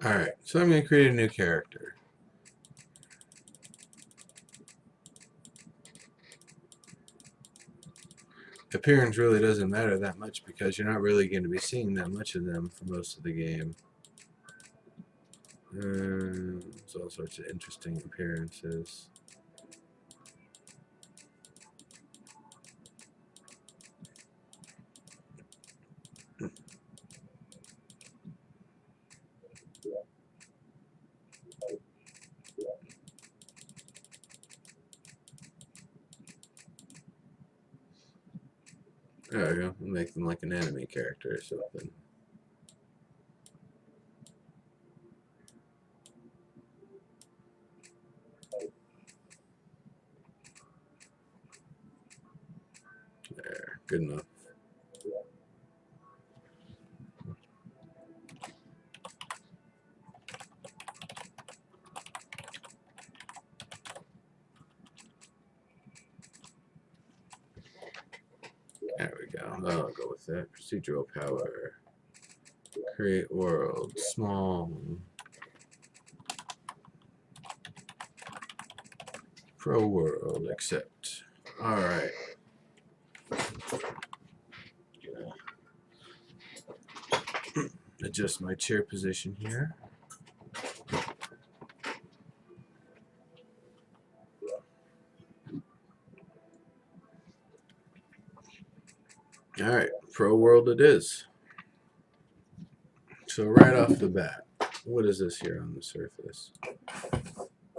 Alright, so I'm going to create a new character. Appearance really doesn't matter that much because you're not really going to be seeing that much of them for most of the game. There's all sorts of interesting appearances. There we go. We'll make them like an anime character or something. There, good enough. There we go. I'll go with that. Procedural power. Create world. Small. Pro world. Accept. Alright. Adjust my chair position here. Alright, pro world it is. So right off the bat, what is this here on the surface?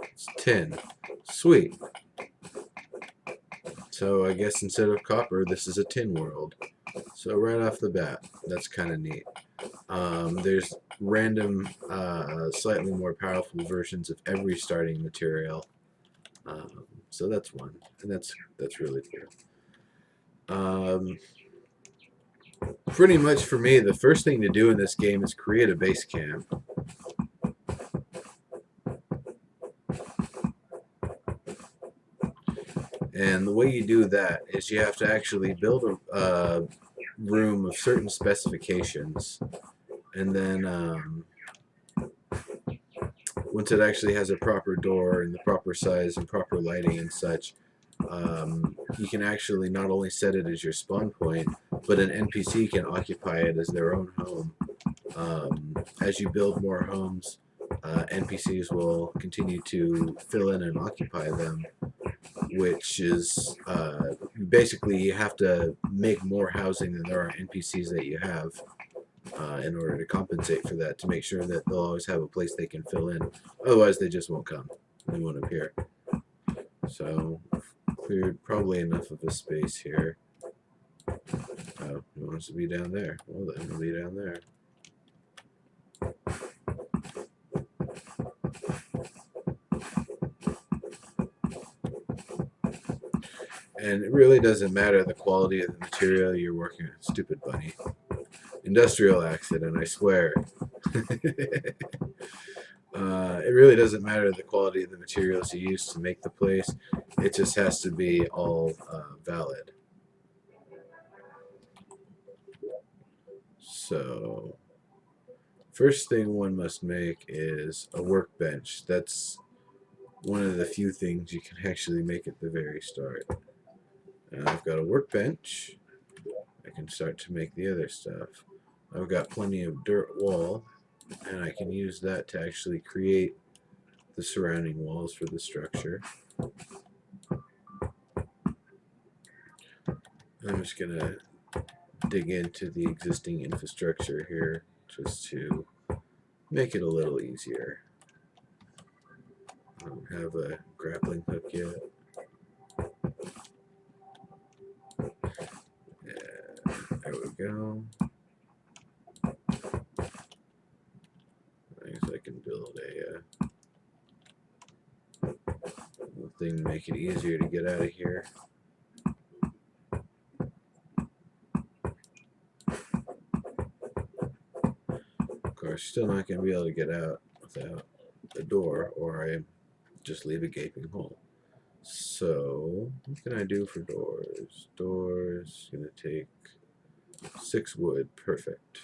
It's tin. Sweet. So I guess instead of copper, this is a tin world. So right off the bat, that's kind of neat. There's random, slightly more powerful versions of every starting material. So that's one, and that's really cool. Pretty much for me, the first thing to do in this game is create a base camp. And the way you do that is you have to actually build a room of certain specifications, and then once it actually has a proper door and the proper size and proper lighting and such, you can actually not only set it as your spawn point, but an NPC can occupy it as their own home. As you build more homes, NPCs will continue to fill in and occupy them, which is basically you have to make more housing than there are NPCs that you have in order to compensate for that, to make sure that they'll always have a place they can fill in. Otherwise, they just won't come. They won't appear. So, cleared probably enough of a space here. Oh, it wants to be down there. Well, then it'll be down there. And it really doesn't matter the quality of the material you're working with. Stupid bunny. Industrial accident, I swear. It really doesn't matter the quality of the materials you use to make the place. It just has to be all valid. So, first thing one must make is a workbench. That's one of the few things you can actually make at the very start. Now I've got a workbench. I can start to make the other stuff. I've got plenty of dirt wall, and I can use that to actually create the surrounding walls for the structure. I'm just going to dig into the existing infrastructure here just to make it a little easier. I don't have a grappling hook yet. Yeah, there we go. I guess I can build a little thing to make it easier to get out of here. Of course, still not going to be able to get out without the door, or I just leave a gaping hole. So, what can I do for doors? Doors, going to take 6 wood. Perfect.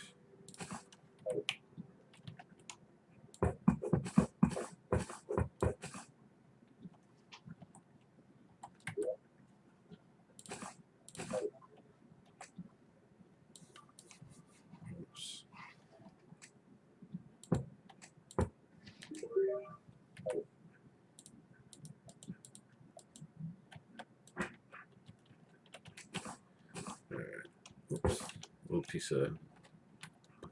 Oops. A little piece of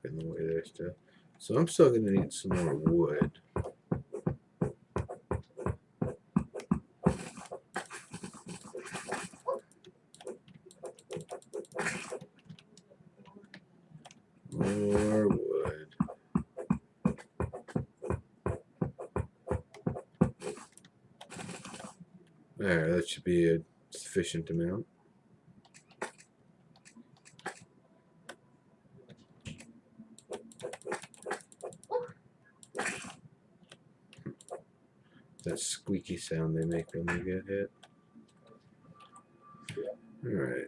in the way there still. So I'm still going to need some more wood. More wood. There, that should be a sufficient amount. That squeaky sound they make when they get hit. Alright.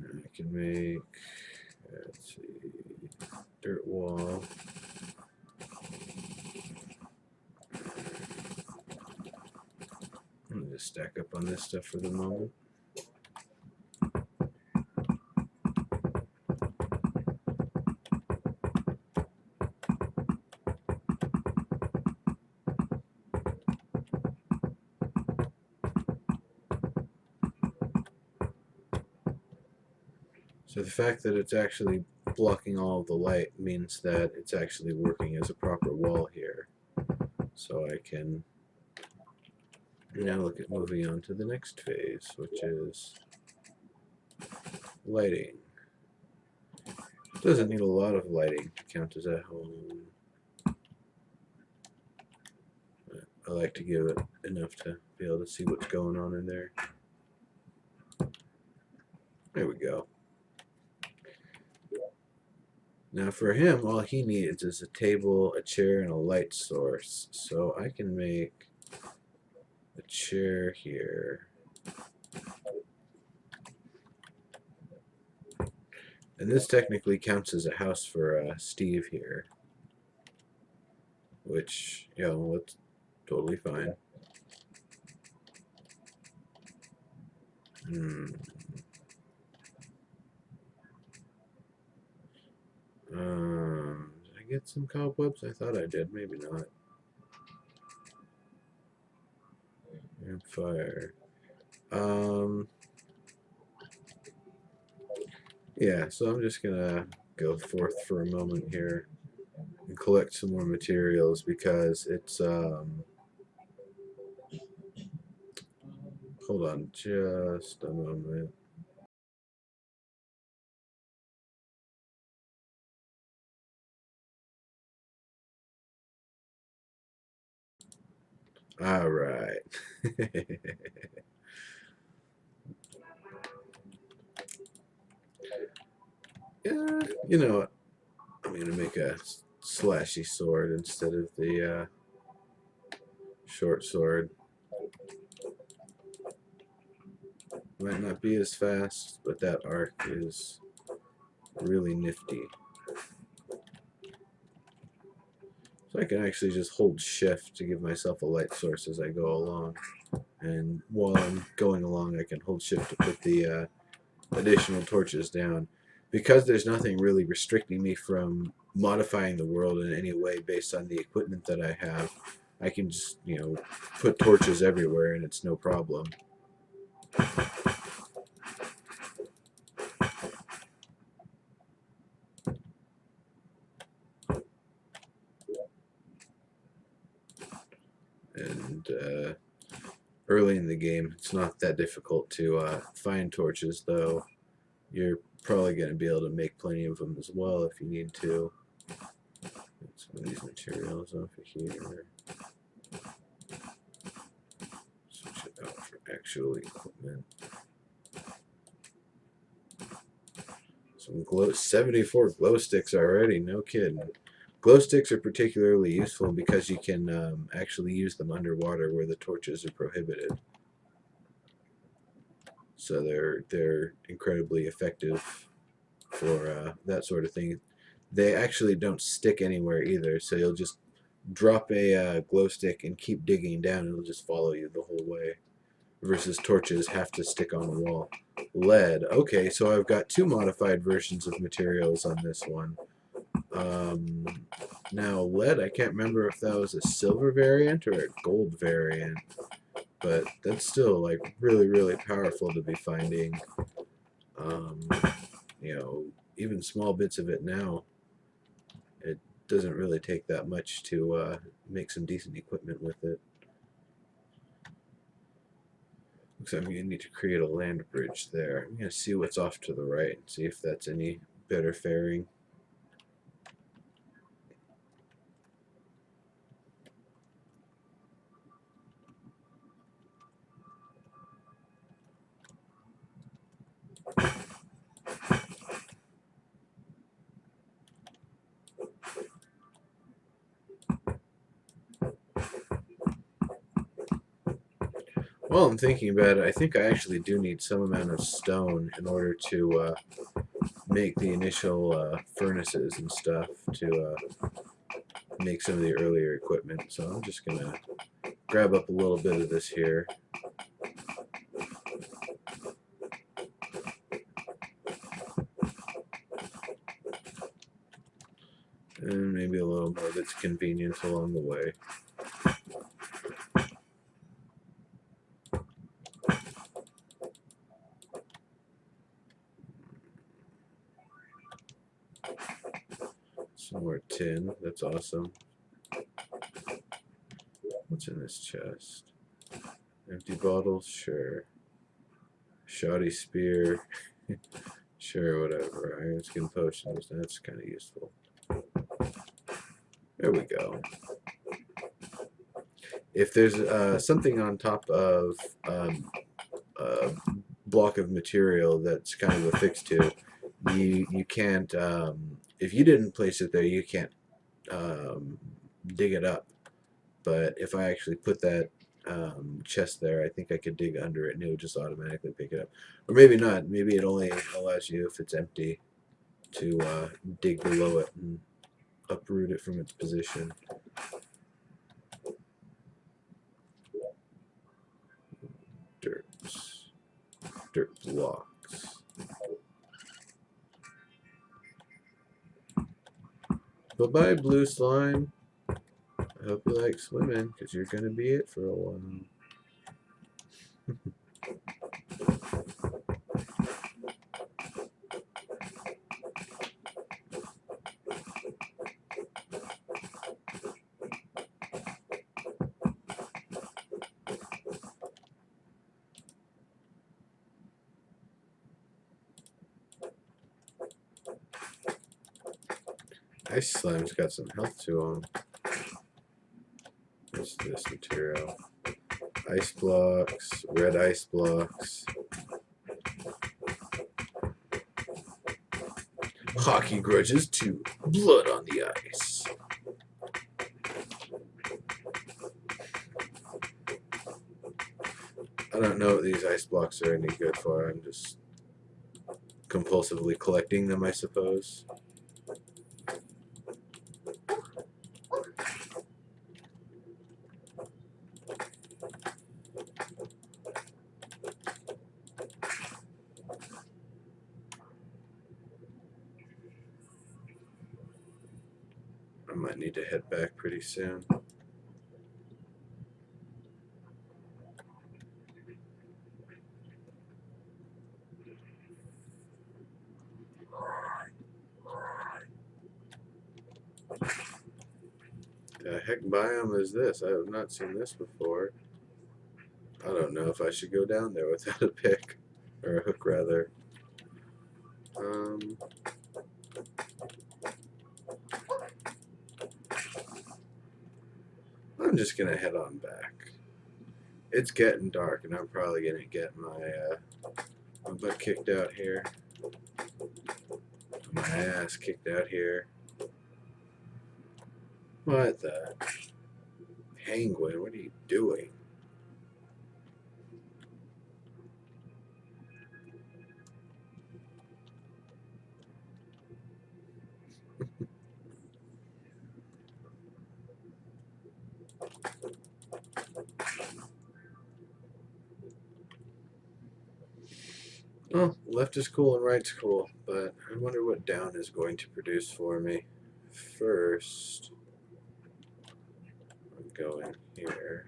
I can make, let's see, dirt wall. I'm going to just stack up on this stuff for the moment. So the fact that it's actually blocking all of the light means that it's actually working as a proper wall here. So I can now look at moving on to the next phase, which is lighting. It doesn't need a lot of lighting to count as a home. I like to give it enough to be able to see what's going on in there. There we go. Now for him, all he needs is a table, a chair, and a light source. So I can make a chair here. And this technically counts as a house for Steve here. Which, you know, it's totally fine. Did I get some cobwebs? I thought I did, maybe not. And fire. Yeah, so I'm just gonna go forth for a moment here and collect some more materials because it's hold on just a moment. All right. Yeah, you know what? I'm gonna make a slashy sword instead of the short sword. Might not be as fast, but that arc is really nifty. So I can actually just hold shift to give myself a light source as I go along. And while I'm going along, I can hold shift to put the additional torches down. Because there's nothing really restricting me from modifying the world in any way based on the equipment that I have, I can just, you know, put torches everywhere and it's no problem. And early in the game, it's not that difficult to find torches, though you're probably going to be able to make plenty of them as well if you need to. Get some of these materials off of here. Switch it out for actual equipment. Some 74 glow sticks already, no kidding. Glow sticks are particularly useful because you can actually use them underwater where the torches are prohibited. So they're incredibly effective for that sort of thing. They actually don't stick anywhere either, so you'll just drop a glow stick and keep digging down, and it'll just follow you the whole way. Versus torches have to stick on the wall. Lead. Okay, so I've got two modified versions of materials on this one. Now lead, I can't remember if that was a silver variant or a gold variant, but that's still like really, really powerful to be finding. Um, you know, even small bits of it now, it doesn't really take that much to make some decent equipment with it. Looks like I'm going to need to create a land bridge there. I'm going to see what's off to the right and see if that's any better faring. Well, I'm thinking about it. I think I actually do need some amount of stone in order to make the initial furnaces and stuff to make some of the earlier equipment. So I'm just going to grab up a little bit of this here. And maybe a little more that's convenient along the way. Some more tin. That's awesome. What's in this chest? Empty bottles? Sure. Shoddy spear. Sure, whatever. Iron skin potions. That's kind of useful. There we go. If there's something on top of a block of material that's kind of affixed to, you can't, if you didn't place it there, you can't dig it up. But if I actually put that chest there, I think I could dig under it and it would just automatically pick it up. Or maybe not. Maybe it only allows you, if it's empty, to dig below it and uproot it from its position. Dirt blocks. Bye-bye, blue slime. I hope you like swimming, because you're going to be it for a while. Ice slime's got some health to him. What's this material? Ice blocks, red ice blocks. Hockey grudges 2. Blood on the ice. I don't know what these ice blocks are any good for. I'm just compulsively collecting them, I suppose. I might need to head back pretty soon. The heck biome is this? I have not seen this before. I don't know if I should go down there without a pick. Or a hook, rather. I'm just going to head on back. It's getting dark, and I'm probably going to get my butt kicked out here. My ass kicked out here. What the? Penguin, what are you doing? Well, left is cool and right's cool, but I wonder what down is going to produce for me. First, I'm going here.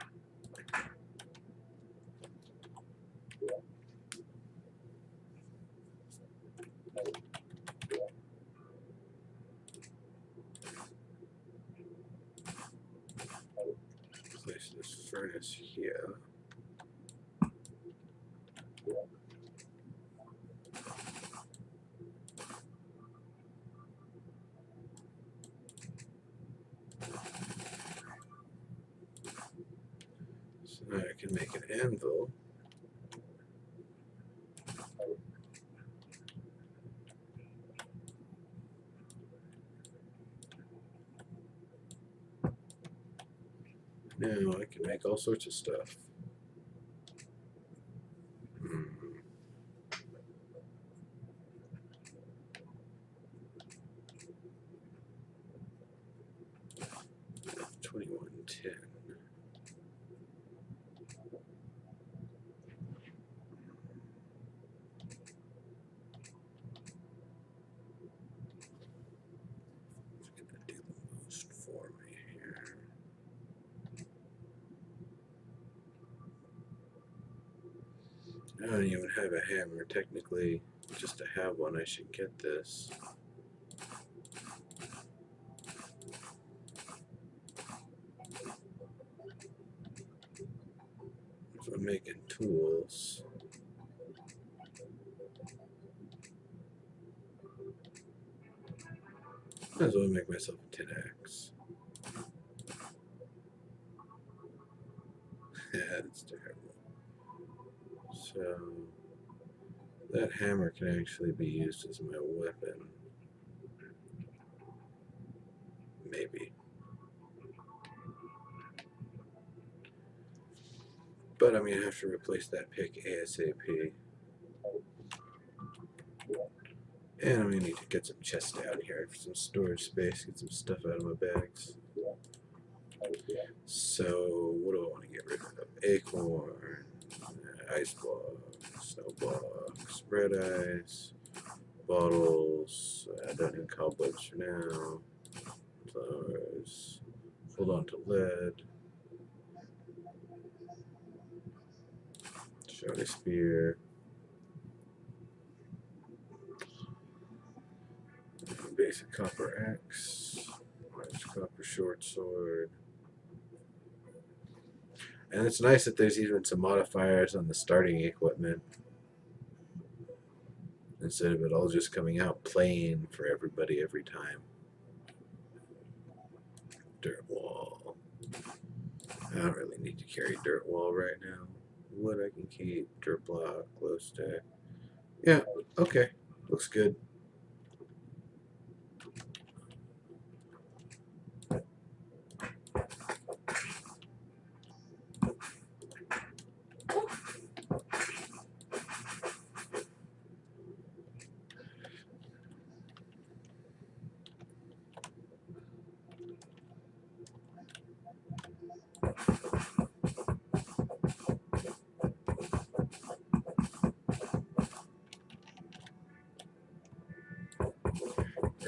is here. So now I can make an anvil. Now I can make all sorts of stuff. 2110. It's gonna do the most for me here. I don't even have a hammer. Technically, just to have one, I should get this. If I'm making tools, might as well make myself a tin axe. Yeah, that's terrible. So that hammer can actually be used as my weapon. Maybe. But I'm going to have to replace that pick ASAP. And I'm going to need to get some chests down here for some storage space, get some stuff out of my bags. So, what do I want to get rid of? Acorn, ice block, snow block, spread ice, bottles, I don't need cobwebs for now, flowers, hold on to lead, shiny spear, basic copper axe, large copper short sword. And it's nice that there's even some modifiers on the starting equipment instead of it all just coming out plain for everybody every time. Dirt wall. I don't really need to carry dirt wall right now. Wood I can keep. Dirt block, glow stick. Yeah, okay. Looks good.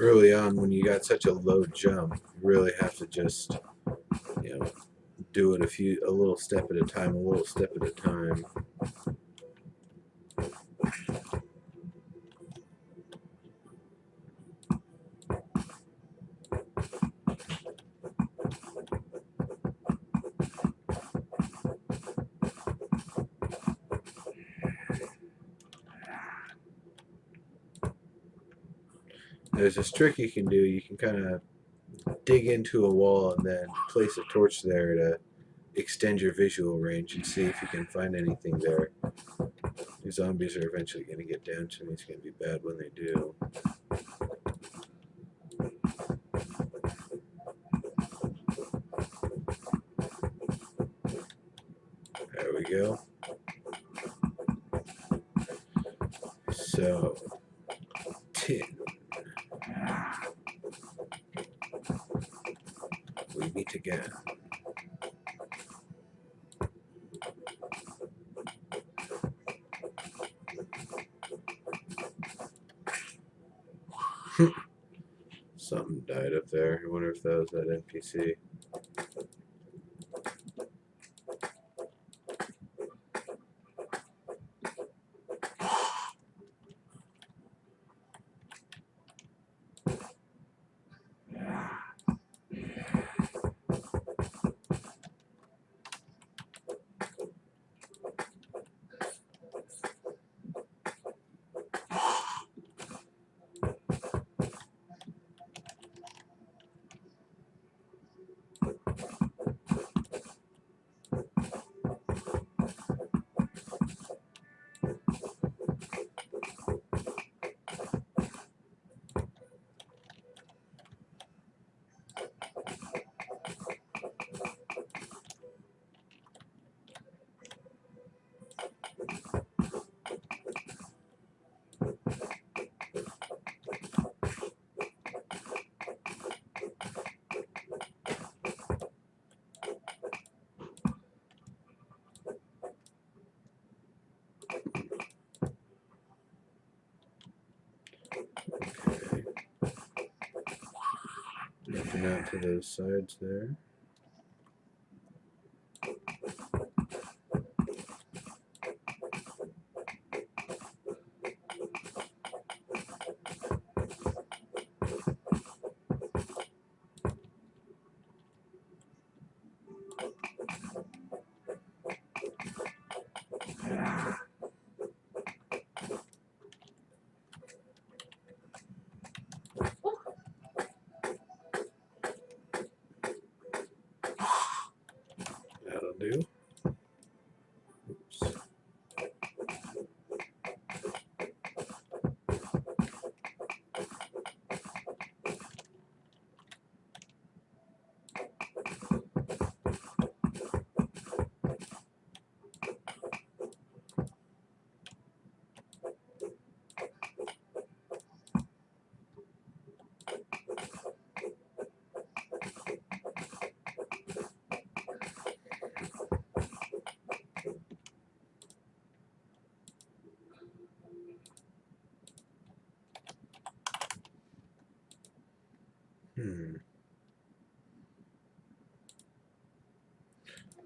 Early on, when you got such a low jump, you really have to just, you know, do it a little step at a time, a little step at a time. There's this trick you can do. You can kind of dig into a wall and then place a torch there to extend your visual range and see if you can find anything there. These zombies are eventually going to get down to me. It's going to be bad when they do. There we go. So, tin. We meet again. Something died up there. I wonder if that was that NPC. something out to those sides there. That'll do. Oops.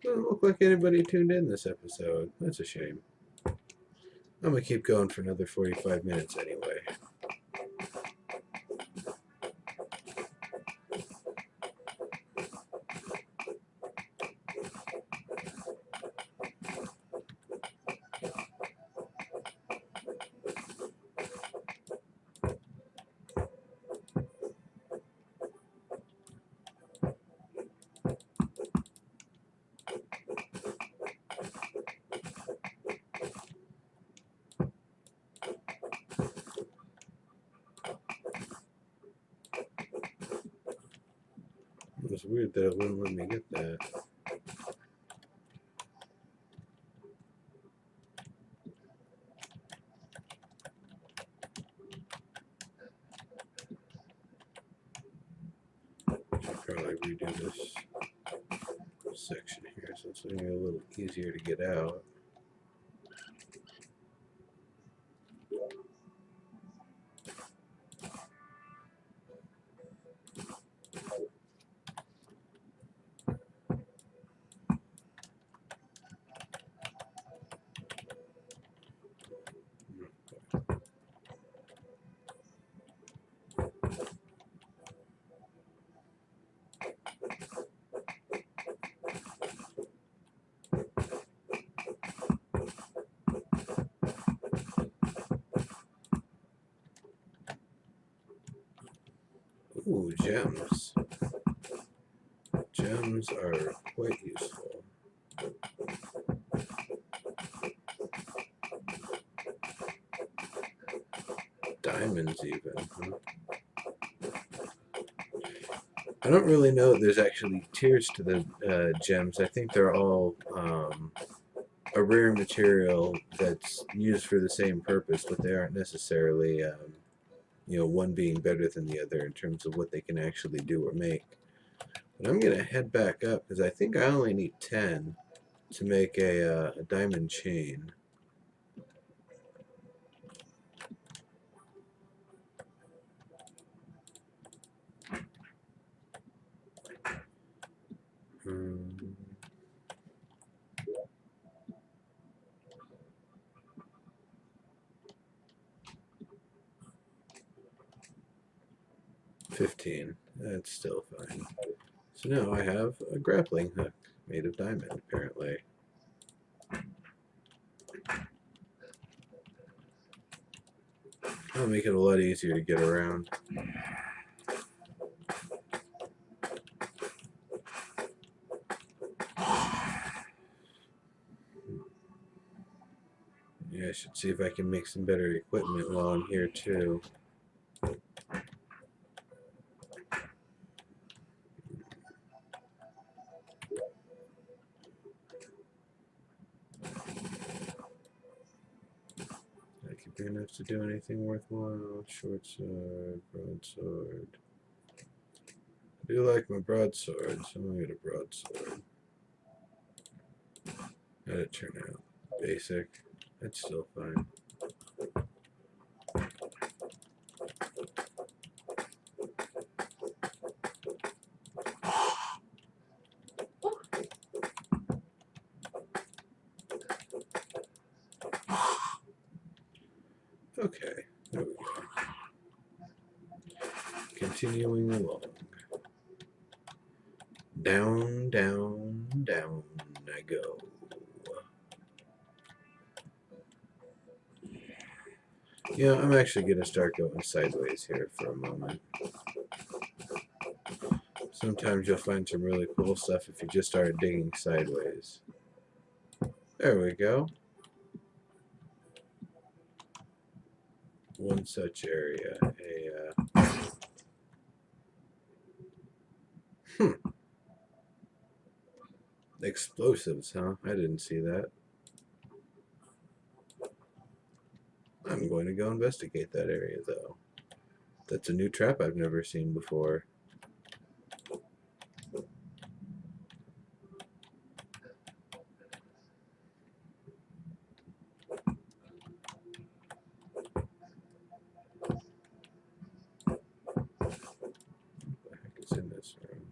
Doesn't look like anybody tuned in this episode. That's a shame. I'm going to keep going for another 45 minutes anyway. It was weird that it wouldn't let me get that. Should probably redo this section here so it's going to be a little easier to get out. Ooh, gems. Gems are quite useful. Diamonds even, huh? I don't really know if there's actually tiers to the gems. I think they're all a rare material that's used for the same purpose, but they aren't necessarily, you know, one being better than the other in terms of what they can actually do or make. But I'm going to head back up because I think I only need 10 to make a diamond chain. Hmm. $15. That's still fine. So now I have a grappling hook made of diamond, apparently. That'll make it a lot easier to get around. Yeah, I should see if I can make some better equipment while I'm here too. I keep big enough to do anything worthwhile. Short sword, broadsword. I do like my broadsword, so I'm gonna get a broadsword. How'd it turn out? Basic. That's still fine. Okay. There we go. Continuing along. Down, down, down I go. Yeah, I'm actually going to start going sideways here for a moment. Sometimes you'll find some really cool stuff if you just start digging sideways. There we go. One such area. Explosives, huh? I didn't see that. I'm going to go investigate that area, though. That's a new trap I've never seen before. What the heck is in this room?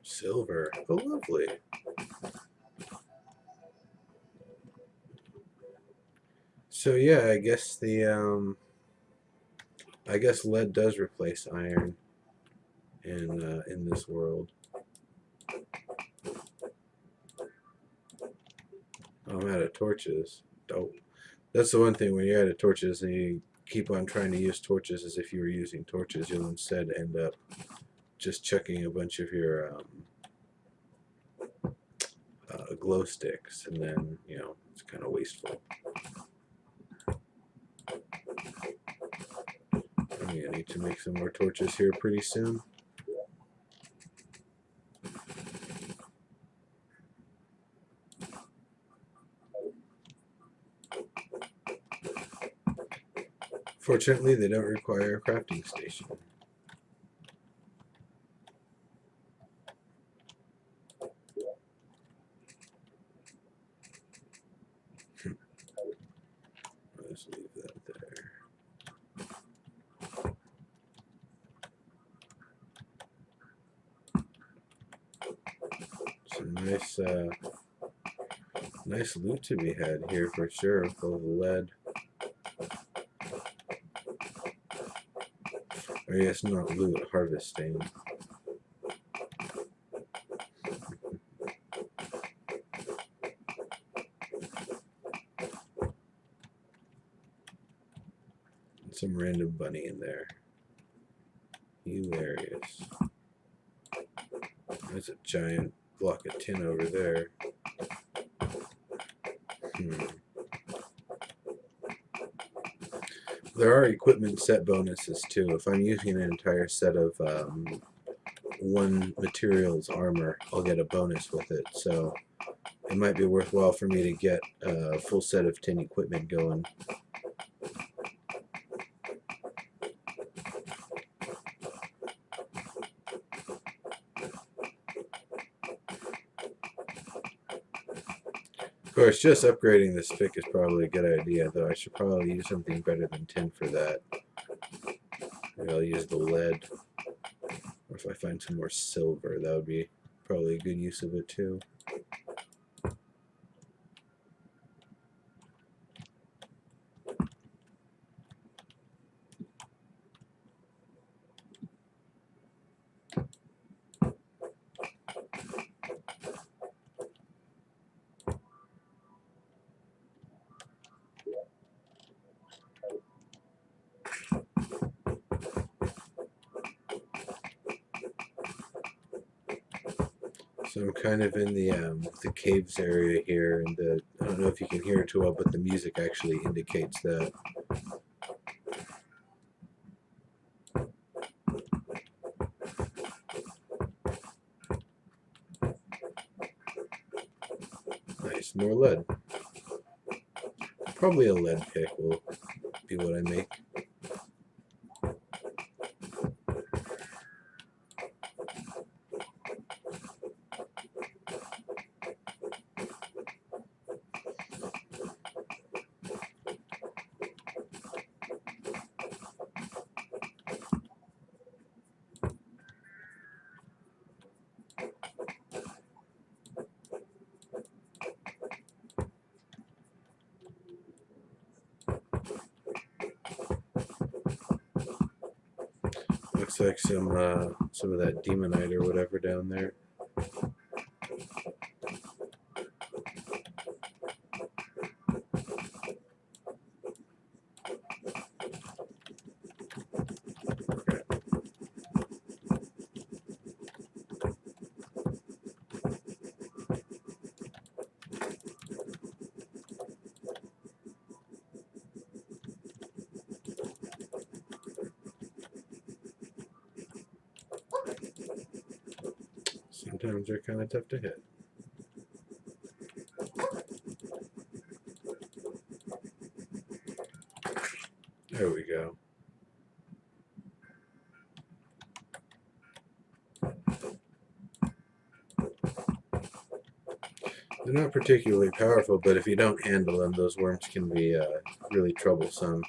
Silver. Oh, lovely. So yeah, I guess lead does replace iron in this world. I'm out of torches. Dope. That's the one thing when you're out of torches and you keep on trying to use torches as if you were using torches, you'll instead end up just chucking a bunch of your glow sticks, and then it's kind of wasteful. I'm gonna need to make some more torches here pretty soon. Fortunately, they don't require a crafting station. Let's leave that there. Some nice loot to be had here for sure, full of lead. Or yes, not loot, harvesting. Some random bunny in there. Hilarious. There's a giant block of tin over there. There are equipment set bonuses too. If I'm using an entire set of one material's armor, I'll get a bonus with it. So it might be worthwhile for me to get a full set of tin equipment going. Of course, just upgrading this pick is probably a good idea, though I should probably use something better than tin for that. Maybe I'll use the lead. Or if I find some more silver, that would be probably a good use of it too. So I'm kind of in the caves area here, and I don't know if you can hear it too well, but the music actually indicates that. Nice, more lead. Probably a lead pick will be what I make. Looks like some of that demonite or whatever down there. Sometimes they're kind of tough to hit. There we go. They're not particularly powerful, but if you don't handle them, those worms can be really troublesome.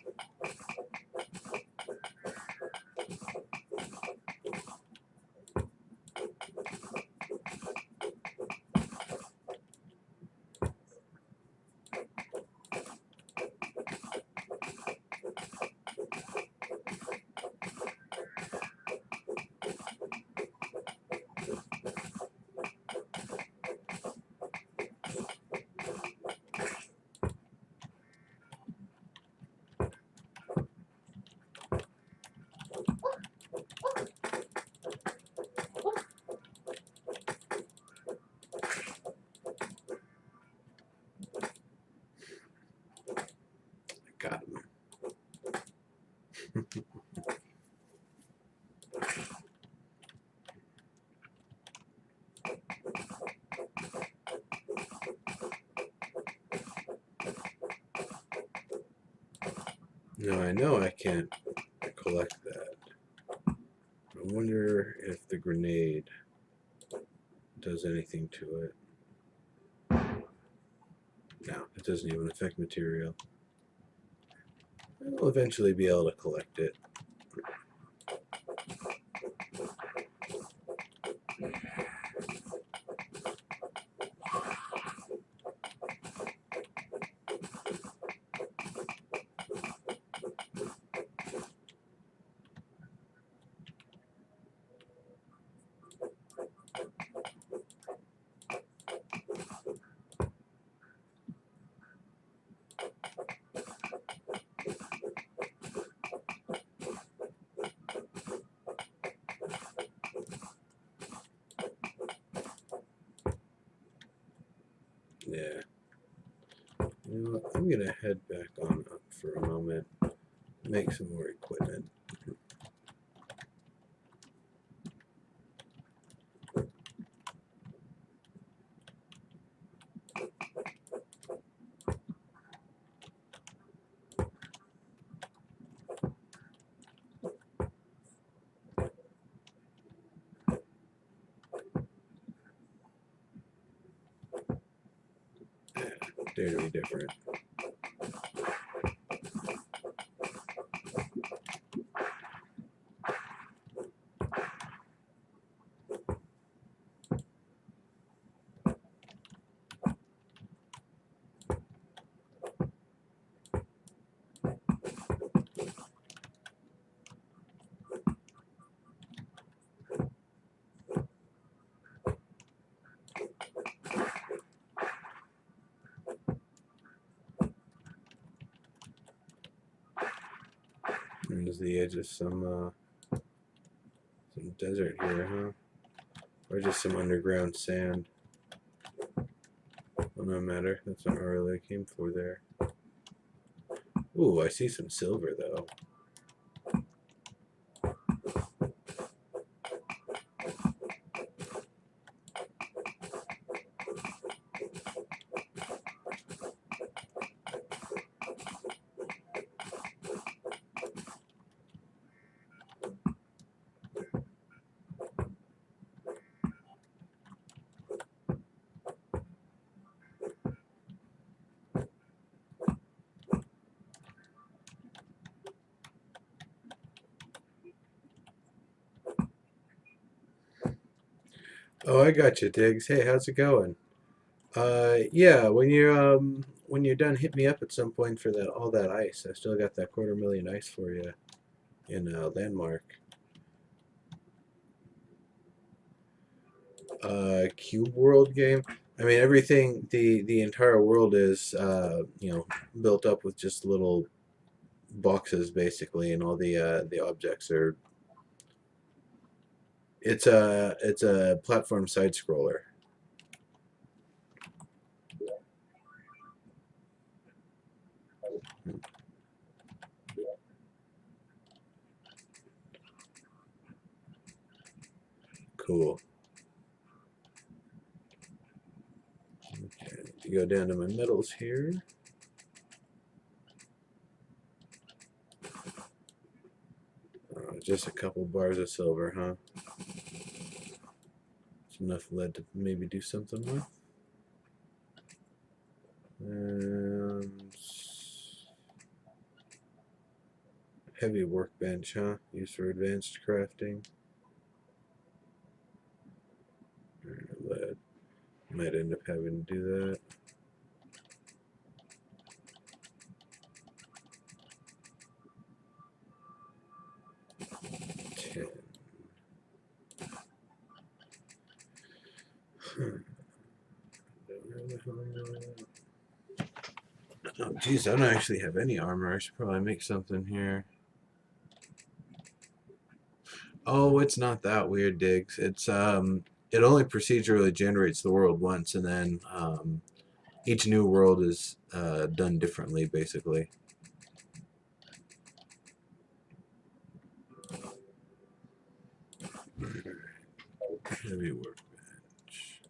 Got him. No, I know I can't collect that. I wonder if the grenade does anything to it. No, it doesn't even affect material. I'll eventually be able to collect it. Yeah. You know what? I'm gonna head back on up for a moment, make some more equipment. Dare to be different. There's the edge of some desert here, huh? Or just some underground sand. Well, no matter. That's not really what I came for there. Ooh, I see some silver though. Oh, I got you, Diggs. Hey, how's it going? Yeah, when you're done, hit me up at some point for all that ice. I still got that 250,000 ice for you in Landmark. Cube world game. I mean, everything, the entire world is, built up with just little boxes basically, and all the objects are. It's a platform side scroller. Cool. Okay, you go down to my metals here. Just a couple bars of silver, huh? It's enough lead to maybe do something with. And heavy workbench, huh? Used for advanced crafting. Lead. Might end up having to do that. Oh, geez, I don't actually have any armor. I should probably make something here. Oh, it's not that weird, Diggs. It only procedurally generates the world once, and then each new world is done differently, basically. Heavy workbench.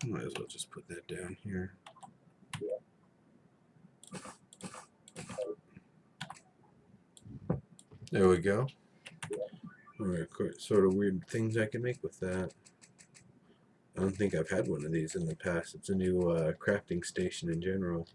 Might as well just put that down here. There we go. Sort of weird things I can make with that. I don't think I've had one of these in the past. It's a new crafting station in general.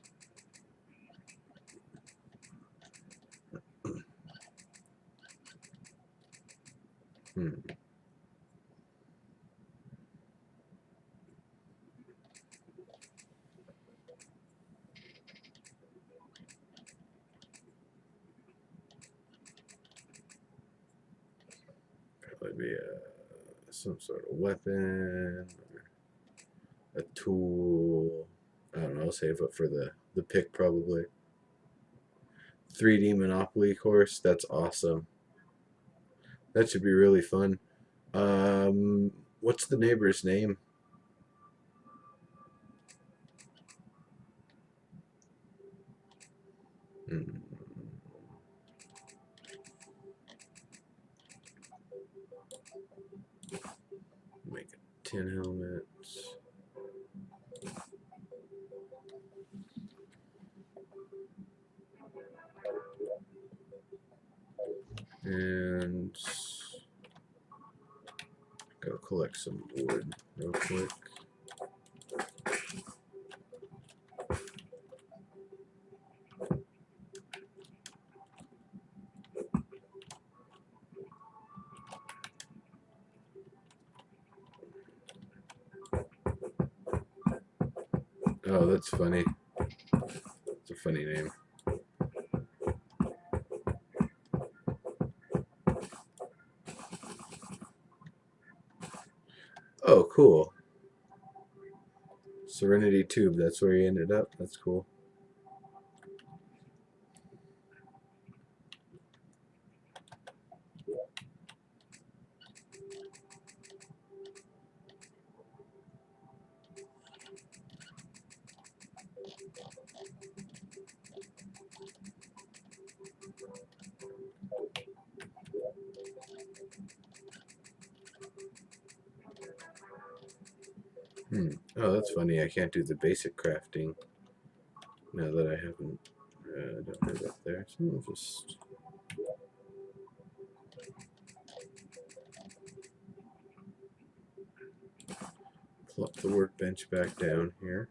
Probably be some sort of weapon, or a tool. I don't know. I'll save it for the pick probably. 3D Monopoly course. That's awesome. That should be really fun. What's the neighbor's name? Make 10 helmets. And go collect some wood real quick. Oh, that's funny. It's a funny name. Oh, cool. Serenity Tube, that's where he ended up. That's cool. Oh, that's funny. I can't do the basic crafting now that I haven't. Don't have that there. So I'll just. Plop the workbench back down here.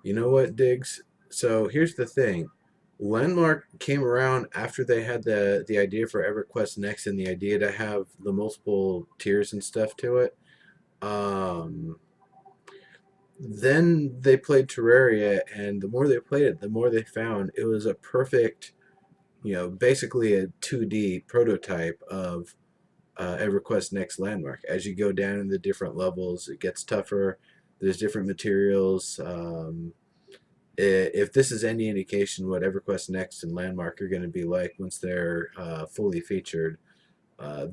You know what, Diggs? So here's the thing. Landmark came around after they had the idea for EverQuest Next and the idea to have the multiple tiers and stuff to it. Then they played Terraria, and the more they played it, the more they found it was a perfect, basically a 2D prototype of EverQuest Next Landmark. As you go down in the different levels, it gets tougher. There's different materials. If this is any indication what EverQuest Next and Landmark are going to be like once they're fully featured,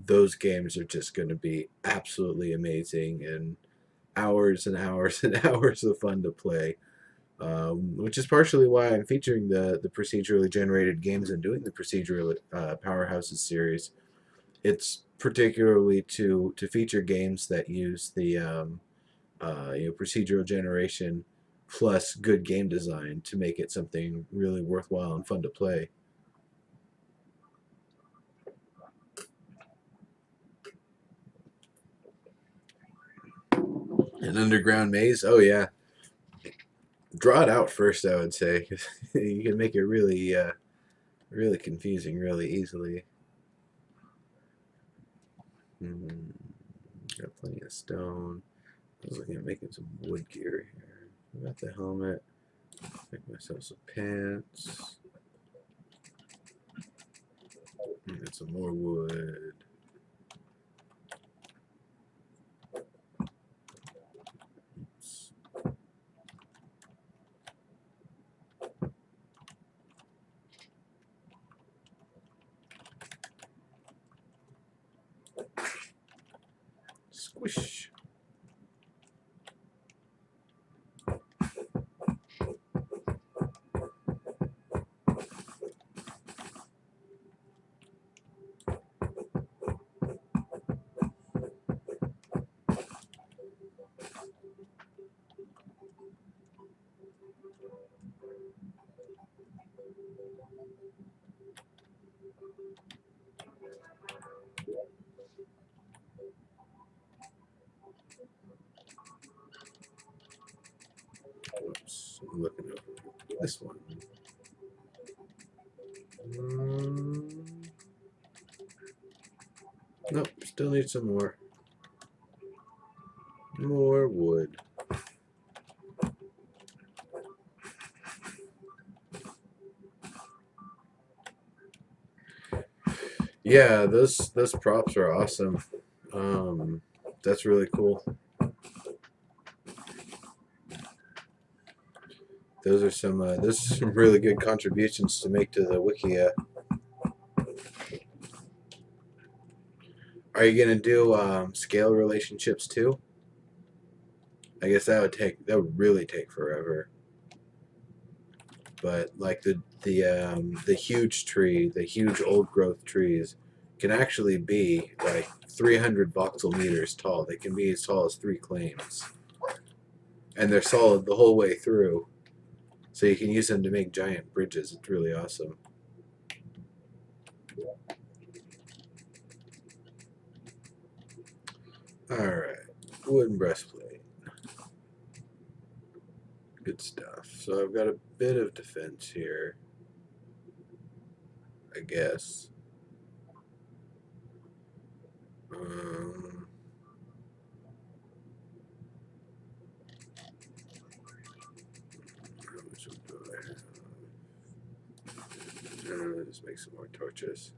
those games are just going to be absolutely amazing and hours and hours and hours of fun to play. Which is partially why I'm featuring the procedurally generated games and doing the procedural powerhouses series. It's particularly to feature games that use the procedural generation plus good game design to make it something really worthwhile and fun to play. An underground maze, oh yeah, draw it out first. I would say you can make it really confusing really easily. Got plenty of stone. I was looking at making some wood gear here. I got the helmet. Make myself some pants. Get some more wood. Oops. Squish. Oops. I'm looking over this one. Nope, still need some more. More wood. Yeah, those props are awesome. That's really cool. Those are some really good contributions to make to the wiki. Are you gonna do scale relationships too? I guess that would really take forever. But like the huge tree, the huge old growth trees, can actually be like 300 voxel meters tall. They can be as tall as 3 claims, and they're solid the whole way through. So you can use them to make giant bridges. It's really awesome. All right, wooden breastplate. Good stuff. So I've got a bit of defense here, I guess. Um, how much do I have? Just make some more torches.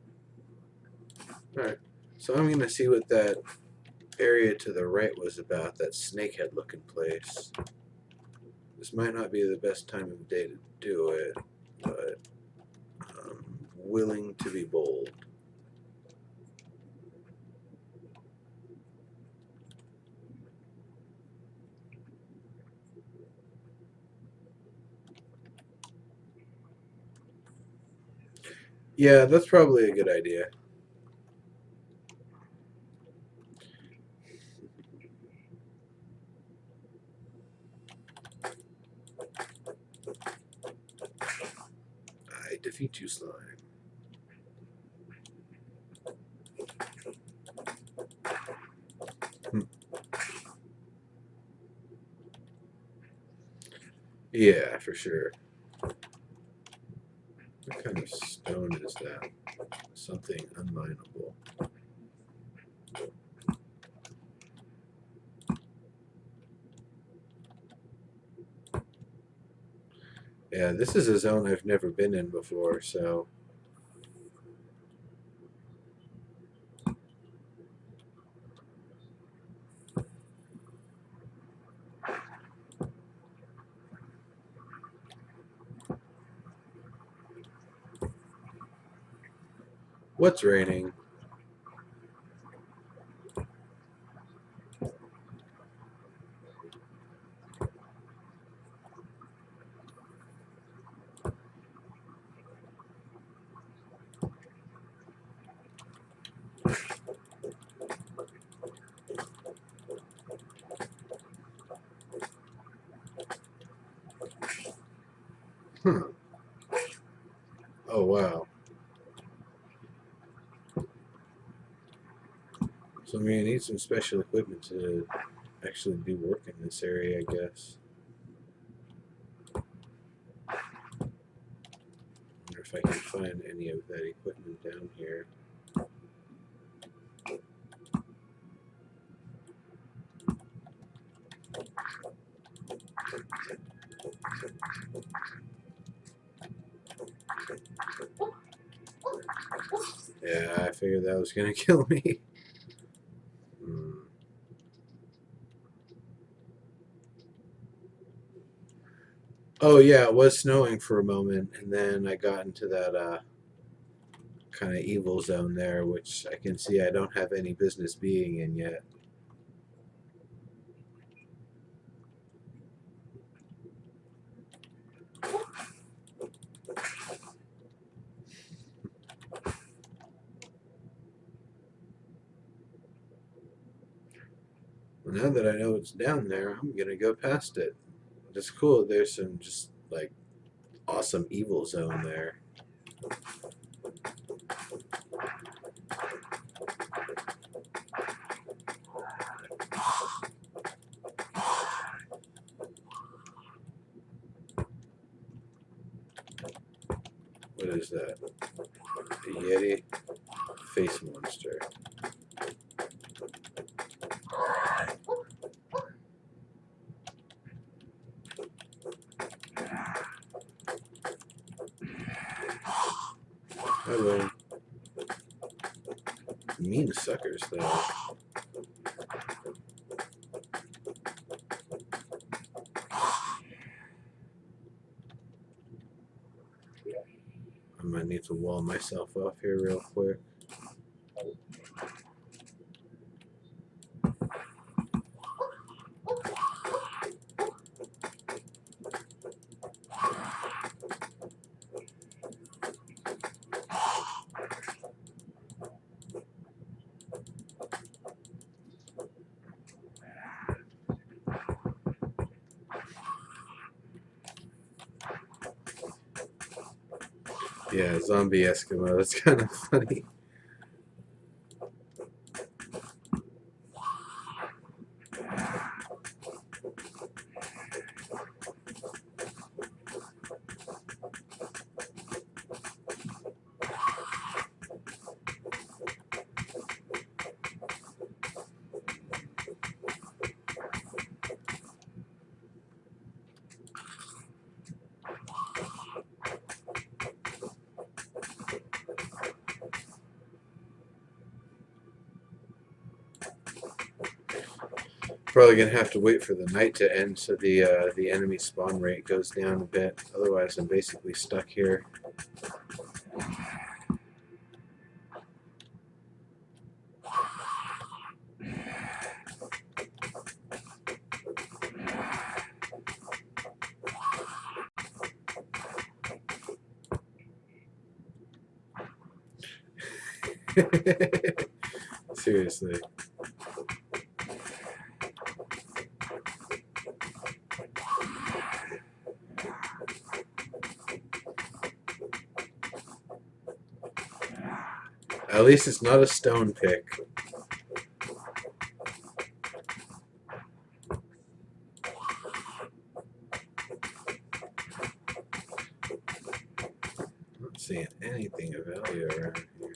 Alright, so I'm going to see what that area to the right was about, that snakehead looking place. This might not be the best time of day to do it, but I'm willing to be bold. Yeah, that's probably a good idea. I defeat you, slime. Yeah, for sure. What kind of stone is that? Something unmineable. Yeah, this is a zone I've never been in before, so... What's raining? Huh. Oh, wow. So I'm going to need some special equipment to actually do work in this area, I guess. Wonder if I can find any of that equipment down here. Yeah, I figured that was going to kill me. Oh yeah, it was snowing for a moment, and then I got into that kind of evil zone there, which I can see I don't have any business being in yet. Well, now that I know it's down there, I'm gonna go past it. It's cool. There's some just like awesome evil zone there. What is that? A Yeti face monster. Hello. Mean suckers, though. I might need to wall myself off here real quick. Yeah, zombie Eskimo. That's kind of funny. Probably gonna have to wait for the night to end so the enemy spawn rate goes down a bit. Otherwise, I'm basically stuck here. Seriously. At least it's not a stone pick. I'm not seeing anything of value around here.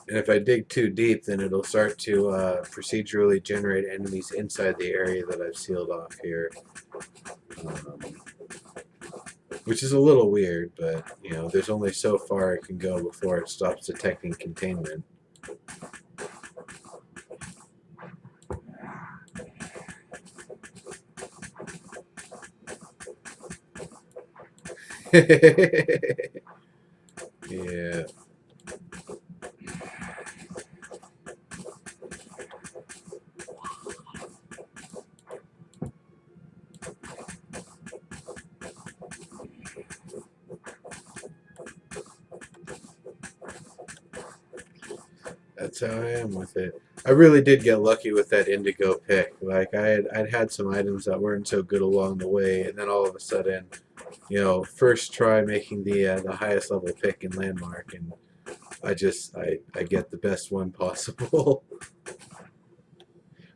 And if I dig too deep, then it'll start to procedurally generate enemies inside the area that I've sealed off here. Which is a little weird, but you know, there's only so far it can go before it stops detecting containment. Yeah. That's how I am with it. I really did get lucky with that indigo pick. Like I'd had some items that weren't so good along the way, and then all of a sudden, you know, first try making the highest level pick in landmark, and I get the best one possible.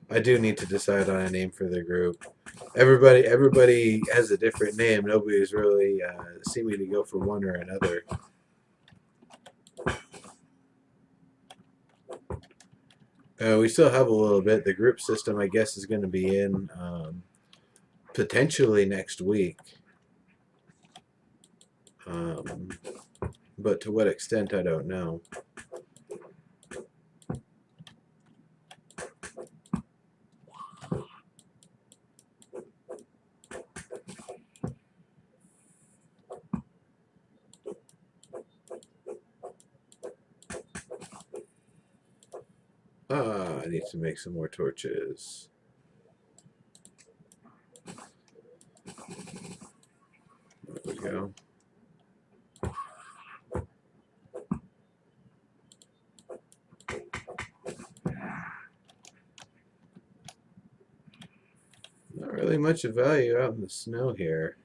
I do need to decide on a name for the group. Everybody has a different name. Nobody's really seeming to go for one or another. We still have a little bit. The group system, I guess, is going to be in potentially next week. But to what extent, I don't know. I need to make some more torches. There we go. Not really much of value out in the snow here.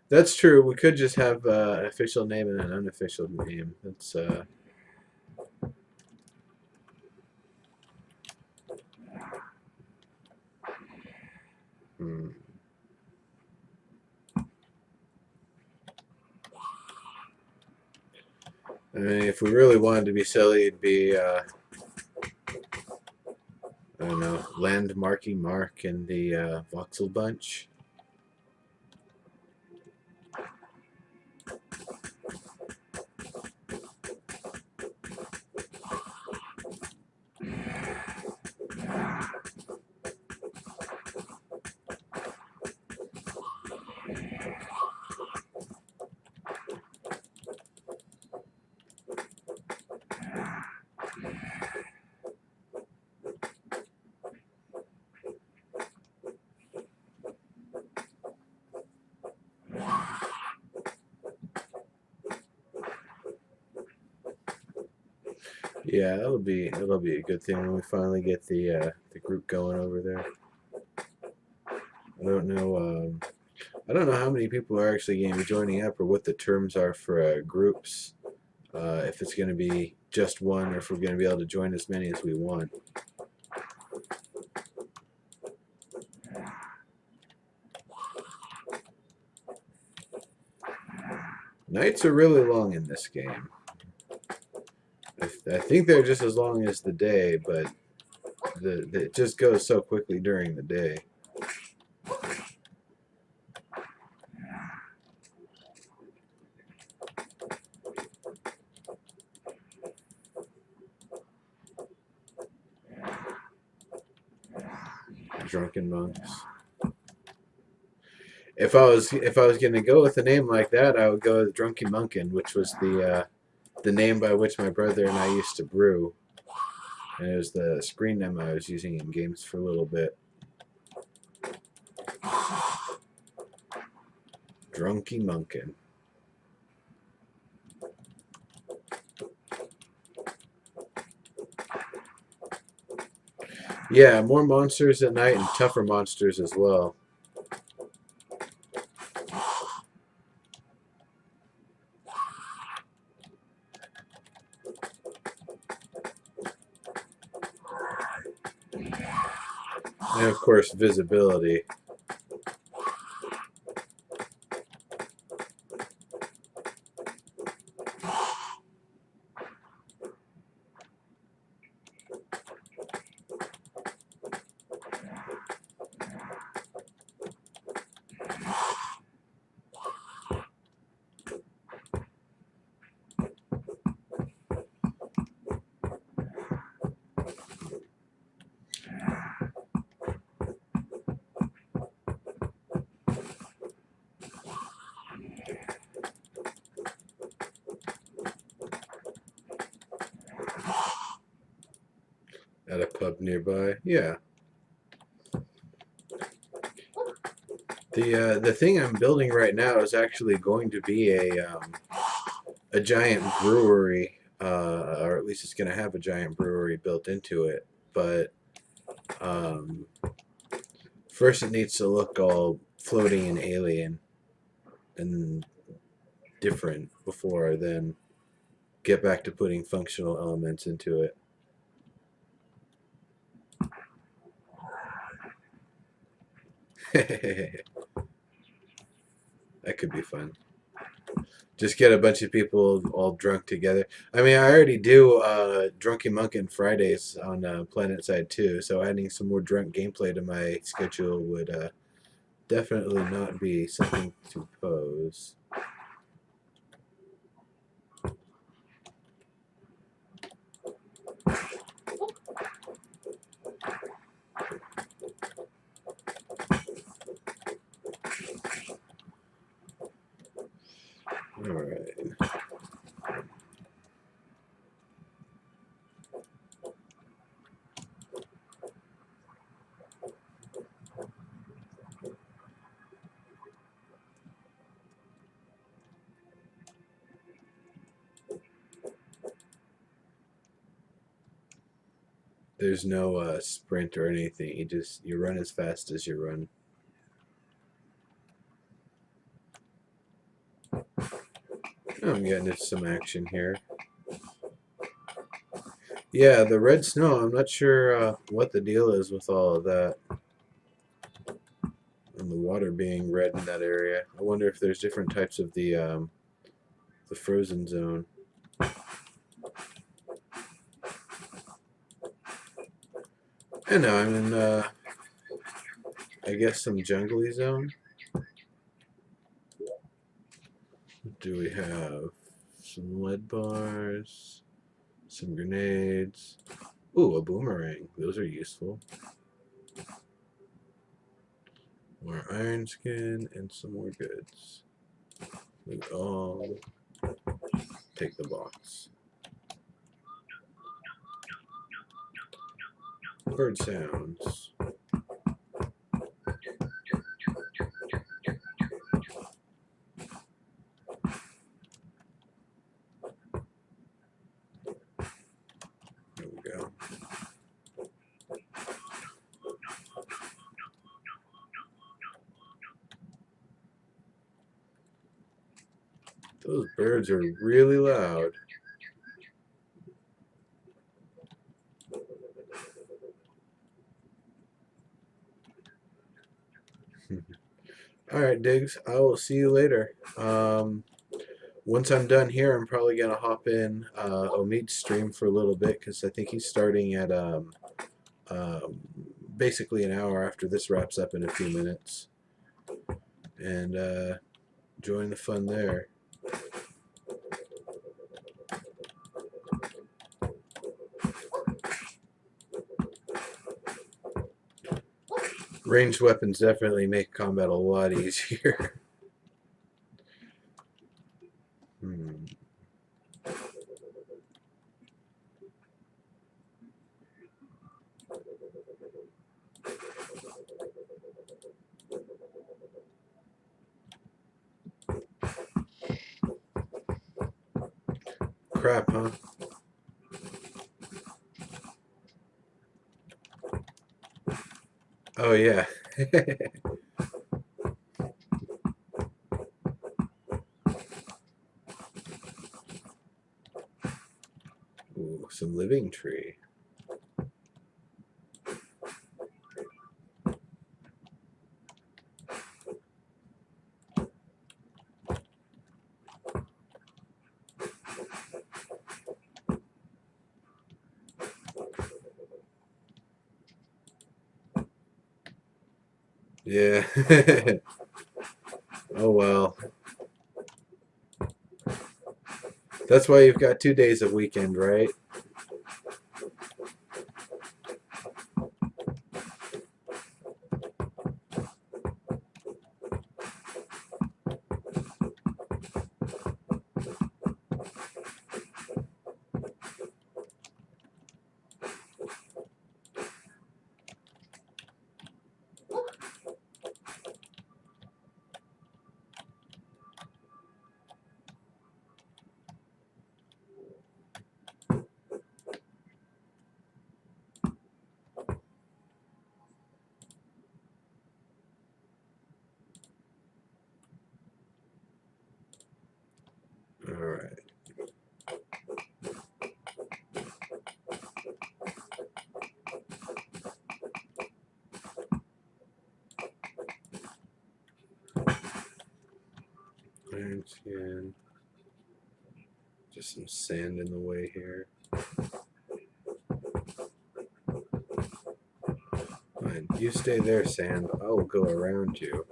That's true. We could just have an official name and an unofficial name. That's I mean, if we really wanted to be silly, it'd be I don't know, Landmarky Mark and the Voxel Bunch. Yeah, that'll be a good thing when we finally get the group going over there. I don't know. I don't know how many people are actually going to be joining up, or what the terms are for groups. If it's going to be just one, or if we're going to be able to join as many as we want. Nights are really long in this game. I think they're just as long as the day, but it just goes so quickly during the day. Drunken monks. If I was going to go with a name like that, I would go with Drunken Monkin, which was the name by which my brother and I used to brew, and it was the screen name I was using in games for a little bit. Drunky Monkin. Yeah, more monsters at night and tougher monsters as well. And of course, visibility. At a pub nearby, yeah. The thing I'm building right now is actually going to be a giant brewery, or at least it's going to have a giant brewery built into it. But um, first, it needs to look all floating and alien and different before I then get back to putting functional elements into it. That could be fun. Just get a bunch of people all drunk together. I mean, I already do Drunken Monkin' Fridays on Planet Side too, so adding some more drunk gameplay to my schedule would definitely not be something to pose. All right. There's no sprint or anything. You run as fast as you run. I'm getting into some action here. Yeah, the red snow. I'm not sure what the deal is with all of that. And the water being red in that area. I wonder if there's different types of the frozen zone. I know, I'm in, I guess some jungly zone. Do we have some lead bars, some grenades? Ooh, a boomerang. Those are useful. More iron skin and some more goods. We all take the box. Bird sounds. There we go. Those birds are really loud. Alright, Diggs. I will see you later. Once I'm done here, I'm probably going to hop in Omid's stream for a little bit because I think he's starting at basically an hour after this wraps up in a few minutes. And join the fun there. Ranged weapons definitely make combat a lot easier. Crap, huh? Oh, yeah. Ooh, some living tree. Yeah. Oh well. That's why you've got 2 days of weekend, right? All right. Iron skin. Just some sand in the way here. Fine. You stay there, sand. I'll go around you.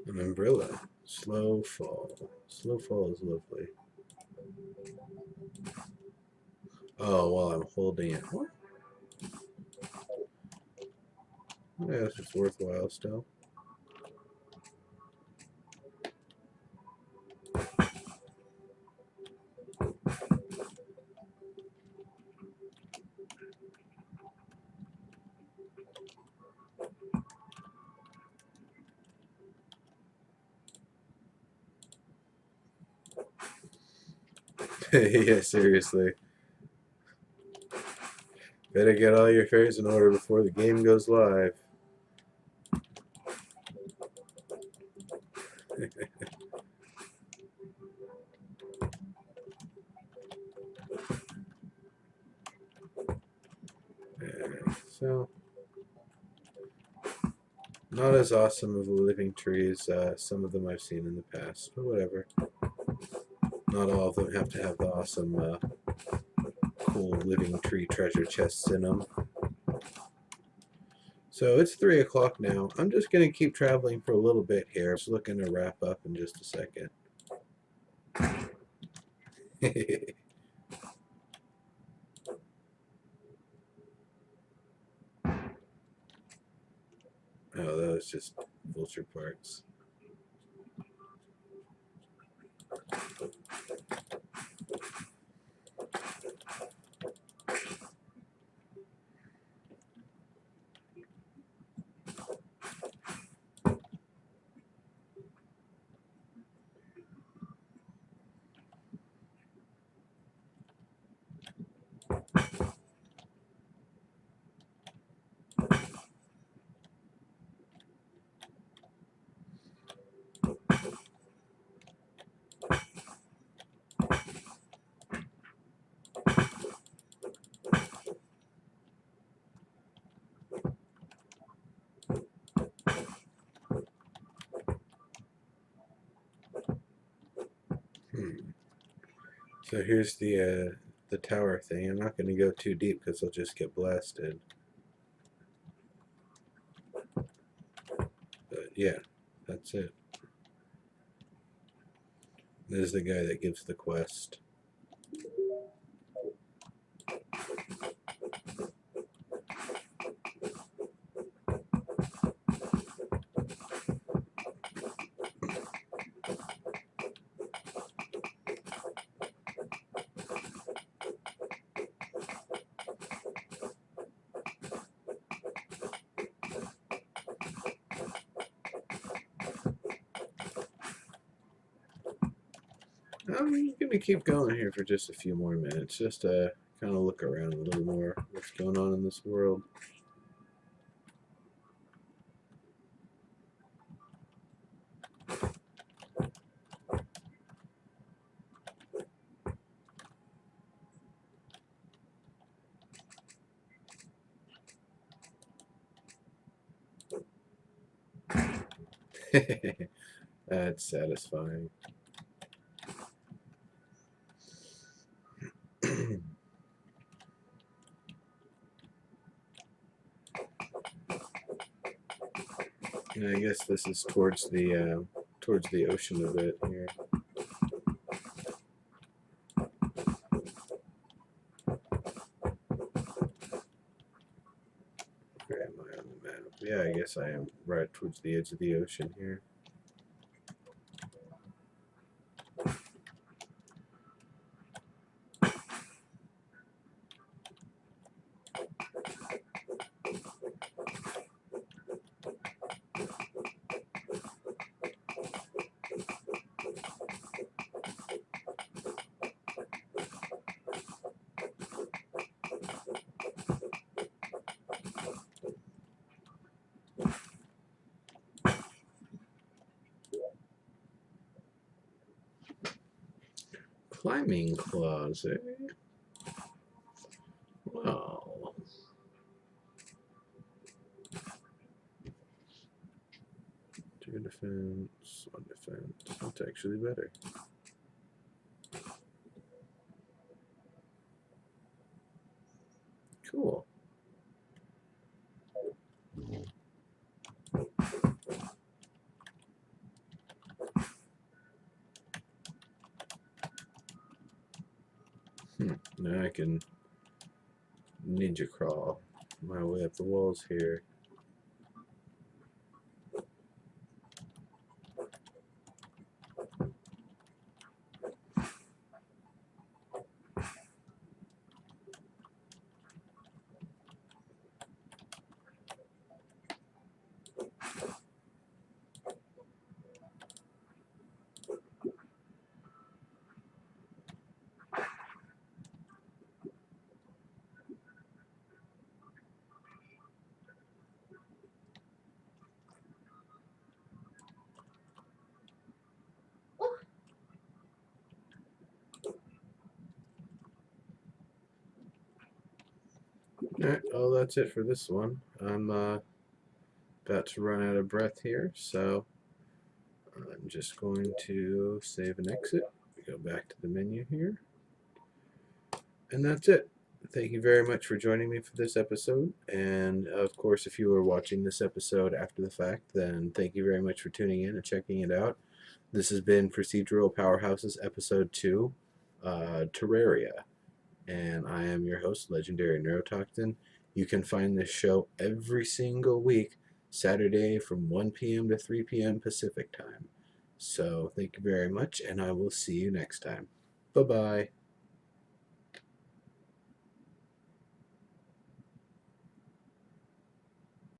An umbrella. Slow fall. Slow fall is lovely. Oh, while I'm holding it. What? Yeah, it's just worthwhile still. Yeah, seriously. Better get all your affairs in order before the game goes live. Yeah, so, not as awesome of a living tree as some of them I've seen in the past, but whatever. Not all of them have to have the awesome, cool living tree treasure chests in them. So it's 3 o'clock now. I'm just going to keep traveling for a little bit here. Just looking to wrap up in just a second. Oh, that was just vulture parts. So here's the tower thing. I'm not going to go too deep because I'll just get blasted. But yeah, that's it. This is the guy that gives the quest. I'm going to keep going here for just a few more minutes, just to kind of look around a little more what's going on in this world. That's satisfying. And I guess this is towards the ocean a bit here. Where am I on the map? Yeah, I guess I am right towards the edge of the ocean here. Climbing claws, eh? Well, 2 defense, 1 defense. That's actually better. Cool. Now I can ninja crawl my way up the walls here. Alright, well that's it for this one. I'm about to run out of breath here, so I'm just going to save and exit. Go back to the menu here. And that's it. Thank you very much for joining me for this episode. And of course, if you are watching this episode after the fact, then thank you very much for tuning in and checking it out. This has been Procedural Powerhouses Episode 2, Terraria. And I am your host, Legendary Neurotoxin. You can find this show every single week, Saturday from 1 p.m. to 3 p.m. Pacific time. So thank you very much, and I will see you next time. Bye-bye.